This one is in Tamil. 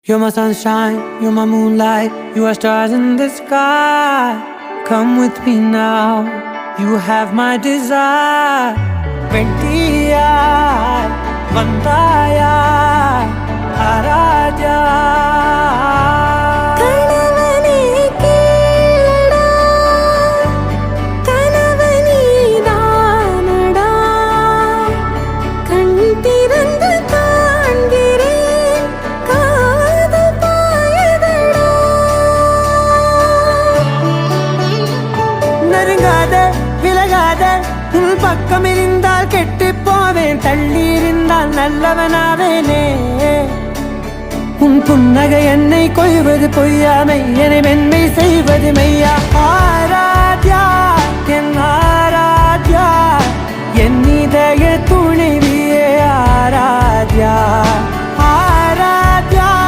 You're my sunshine, you're my moonlight, you are stars in the sky. Come with me now, you have my desire. Vendiya, vandaya, aradya. உன் பக்கம் இருந்தால் கெட்டு போவேன், தள்ளி இருந்தால் நல்லவனாவேனே. உன் புன்னகை என்னை கொய்வது பொய்யாமை, என்னை மென்மை செய்வது மெய்யா. ஆராத்யா என் ஆராத்யா, என் இதய துணைவியே ஆராத்யா.